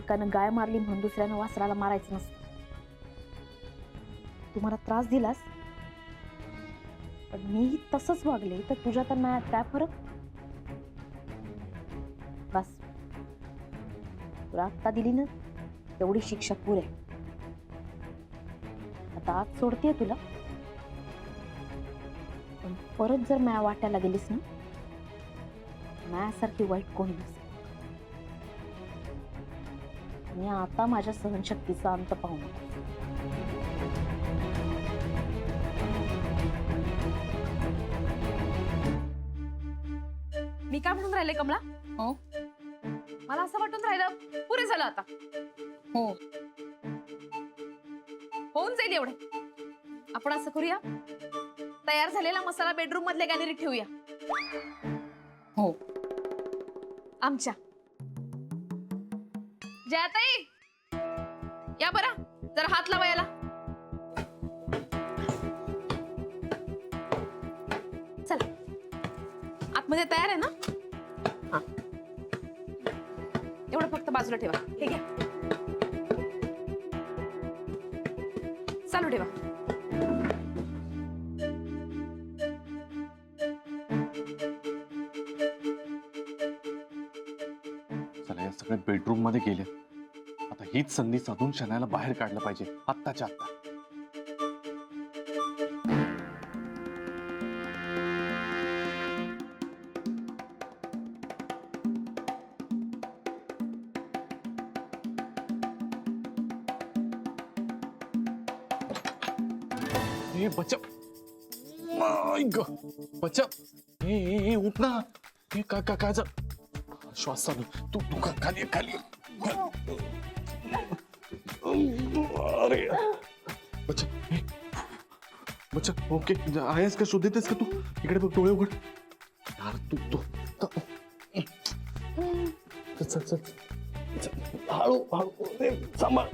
एकानं गाय मारली म्हणून दुसऱ्यानं वासराला मारायचं नसतं. तू मला त्रास दिलास, पण मीही तसंच वागले तर तुझ्या तर माझ्यात काय फरक? बस, तुला आत्ता दिली ना तेवढी शिक्षा पुरे. आता आज सोडतेय तुला, पण परत जर माया वाट्याला गेलीस ना, मायासारखी वाईट कोणी नसेल. मी आता माझ्या सहनशक्तीचा अंत पाहू नको. मी काय म्हणून राहिले कमला? हो मला असं वाटून राहिलं पुरे झालं आता. हो होऊन जाईल एवढं. आपण असं करूया, तयार झालेला मसाला बेडरूम मधल्या गॅलरीत ठेवूया. हो आमच्या जयाताई, या बरा, जरा हात लावा याला. चला, आतमध्ये तयार आहे ना? हा, एवढं फक्त बाजूला ठेवा. हे घ्या, चालू ठेवा. चला, या सगळ्या बेडरूम मध्ये गेले. आता हीच संधी साधून शनायाला बाहेर काढलं पाहिजे आत्ताच्या आत्ता. हे बच्चा, माय गॉड, बच्चा, हे उठ ना. हे काय श्वास चालू. तू खाली खाली. अरे बच्चा, बच्चा ओके आहेस का? शोध देतेस का तू? इकडे बघ, डोळे उघड. यार तू चल चल हळू हळू सांभाळ.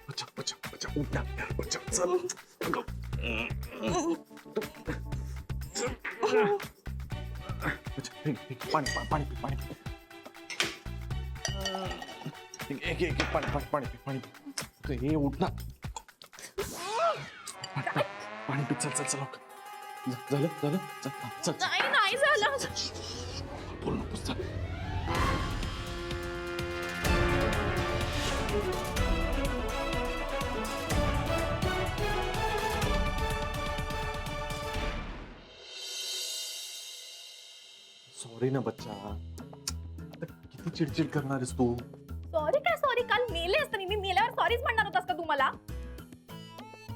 बच्चा बच्चा बच्चा उठ ना यार. बच्चा चल. पाणी पाणी पाणी पाणी. हे उठ ना. पाणी पी. चल चल चल. झालं झालं. चल चल. नाही झालं. बोल नकोस. चल. सॉरी ना बच्चा. आता किती चिडचिड करणार आहेस तू? सॉरी काय सॉरी? काल मेले असतं मी मेल्यावर सॉरीच म्हणणार होतास का तू मला?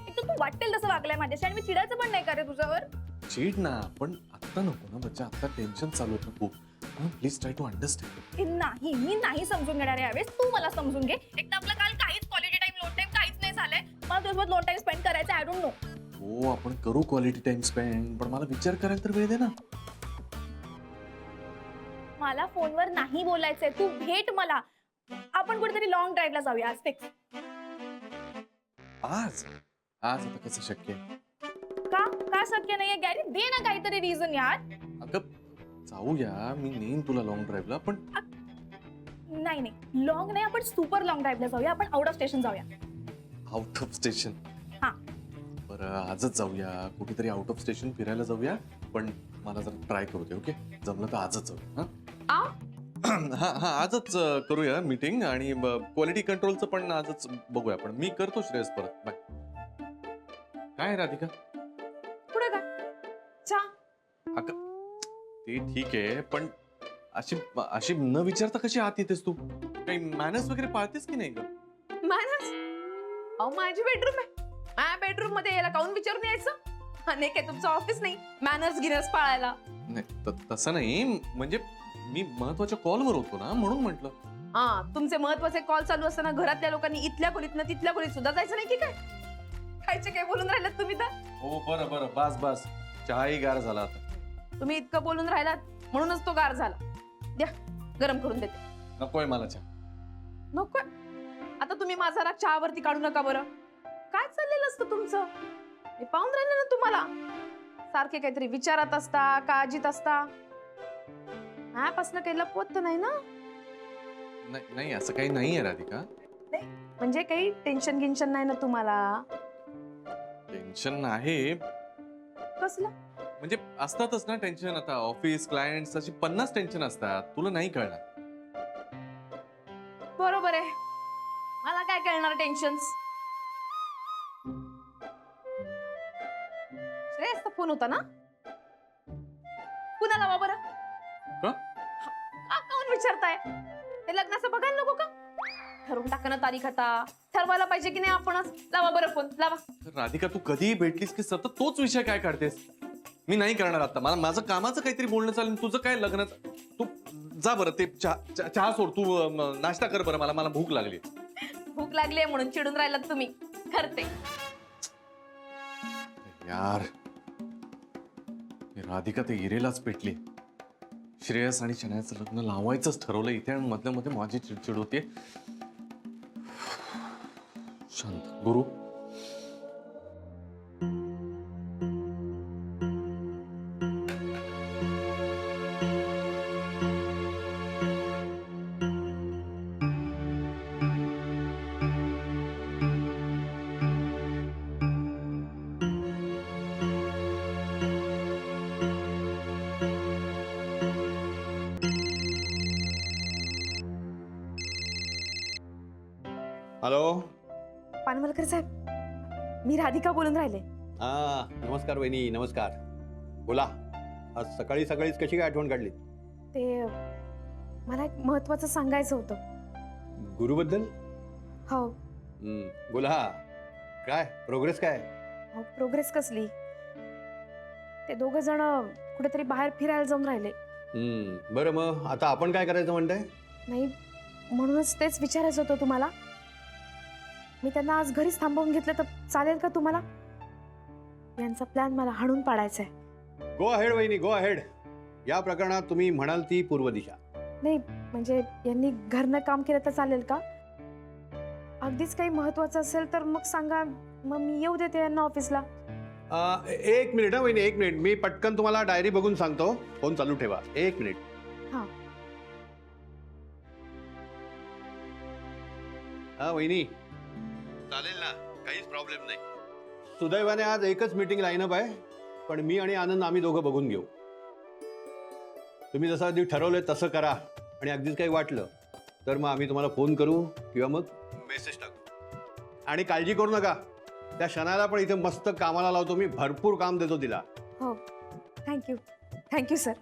एक तर तू वाटेल तसं वागलाय माझ्याशी आणि मी चिडायचं पण नाही का रे तुझ्यावर? चिड ना, पण आता नको ना बच्चा. आता टेन्शन चालू आहे ना खूप. Please try to understand. नाही, मी नाही समजून घेणार यावेळेस. तू मला समजून घे. एक तर आपलं काल काहीच क्वालिटी टाइम लोन टाइम काहीच नाही झालंय. मला तुझ्यासोबत लोन टाइम स्पेंड करायचा. I don't know. हो, आपण करू क्वालिटी टाइम स्पेंड, पण मला विचार करायला तर वेळ दे ना. मला फोनवर नाही बोलायचंय. तू भेट मला. आपण कुठेतरी लॉंग ड्राईव्हला जाऊया आज फिक्स. आज आज आता कसं शक्य आहे? का शक्य नाहीये? गॅरी दे ना काहीतरी रिझन यार. अगं जाऊया, मी नेईन तुला लॉंग ड्राईव्हला. पण नाही नाही, लॉंग नाही, आपण सुपर लॉंग ड्राईव्हला जाऊया. आपण आउट ऑफ स्टेशन जाऊया. Out of station? हा, बरं आजच जाऊया. कुठेतरी आउट ऑफ स्टेशन फिरायला जाऊया. पण मला जरा ट्राय करू दे. ओके, जमलं तर आजच जाऊया. हा हा आजच करूया मीटिंग. आणि क्वालिटी कंट्रोलचं पण आजच बघूया. पण मी करतो श्रेयस परत. बाय. काय राधिका? पुढे काय? चहा. अगं ते ठीक आहे, पण अशी अशी न विचारता कशी आत येतेस तू? काही मॅनर्स वगैरे पाळतेस की नाही ग? मॅनर्स? अहो माझी बेडरूम आहे. माझ्या बेडरूम मध्ये यायला काऊन विचारून यायचं? आणि काय तुमचं ऑफिस नाही मॅनर्स गिनर्स पाळायला? नाही तसं नाही, म्हणजे मी महत्वाच्या कॉलवर होतो ना, म्हणून म्हटलं. हा, तुमचे महत्वाचे कॉल चालू असताना घरातल्या लोकांनी इथल्या खोलीत तिथल्या खोलीत सुद्धा जायचं नाही की काय? खायचे काय बोलून राहिलात तुम्ही तर? हो बरं बरं, बस बस. चहाही गार झाला आता. तुम्ही इतकं बोलून राहिलात म्हणूनच तो गार झाला. द्या, गरम करून देते. नकोय मला चहा. नको. आता तुम्ही माझा राग चहावरती काढू नका बरं. काय चाललेलं असतं तुमचं? मी पाहून राहिले ना तुम्हाला. सारखे काहीतरी विचारात असता, काळजीत असता. माझ्यापासनं काही लपवत तर नाही ना? नाही असं काही नाहीये राधिका. म्हणजे काही टेन्शन गिन्शन नाही ना तुम्हाला? टेन्शन आहे कसलं? म्हणजे असतातच ना टेन्शन. आता ऑफिस क्लायंट्स अशी 50 टेन्शन असतात, तुला नाही कळणार. बरोबर आहे, मला काय कळणार टेन्शन्स. श्रेयसचा फोन होता ना? कुणाला लावा बरं? का? का काऊन विचारताय? ते लग्नाचं बघायला नको का? ठरवून टाका ना तारीख आता. ठरवायला पाहिजे की नाही आपणच? लावा बरं फोन, लावा. राधिका तू कधीही भेटलीस की सतत तोच विषय काय काढतेस? मी नाही करणार आता. मला माझं कामाचं काहीतरी बोलणं चालेल. तुझं काय लग्नाचं? तू जा बरं, ते चहा सोड. तू नाश्ता कर बरं, मला भूक लागली. भूक लागली म्हणून चिडून राहिलात तुम्ही. करते. यार राधिका ते इरेलाच पेटली. श्रेयस आणि शनायाचं लग्न लावायचंच ठरवलं इथे, आणि मधल्या मध्ये माझी चिडचिड होते. शांत गुरु. हॅलो. पानवलकर साहेब, मी राधिका बोलून राहिले. हा नमस्कार वहिनी, नमस्कार. बोला. आज सकाळी सकाळीच कशी काय आठवण काढली? ते मला एक महत्वाचं सांगायचं होतं. गुरुबद्दल? हो. बोला. काय प्रोग्रेस काय? प्रोग्रेस कसली? ते दोघं जण कुठेतरी बाहेर फिरायला जाऊन राहिले. बरं, मग आता आपण काय करायचं म्हणताय? नाही, म्हणूनच तेच विचारायचं होतं तुम्हाला. मी त्यांना आज घरीच थांबवून घेतलं तर चालेल का तुम्हाला? यांचा प्लॅन मला हाणून पाडायचा आहे. गो अहेड वहिनी, गो अहेड. या प्रकरणात तुम्ही म्हणाल ती पूर्व दिशा. नाही म्हणजे यांनी घरनं काम केलं तर चालेल का? अगदीच काही महत्वाचं असेल तर मग सांगा, मग मी येऊ देते यांना ऑफिसला. एक मिनिट, वहिनी, एक मिनिट. मी पटकन तुम्हाला डायरी बघून सांगतो. फोन चालू ठेवा. एक मिनिट. हा. हा वहिनी, चालेल ना, काहीच प्रॉब्लेम नाही. सुदैवाने आज एकच मीटिंग लाईनअप आहे, पण मी आणि आनंद आम्ही दोघं बघून घेऊ. तुम्ही जसं अगदी ठरवलंय तसं करा, आणि अगदीच काही वाटलं तर मग आम्ही तुम्हाला फोन करू किंवा मग मेसेज टाकू. आणि काळजी करू नका, त्या क्षणाला पण इथे मस्त कामाला लावतो मी. भरपूर काम देतो तिला. हो, थँक्यू. Thank you sir.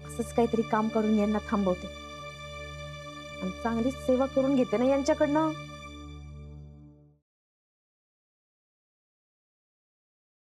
असंच काहीतरी काम करून यांना थांबवते आणि चांगलीच सेवा करून घेते ना यांच्याकडनं.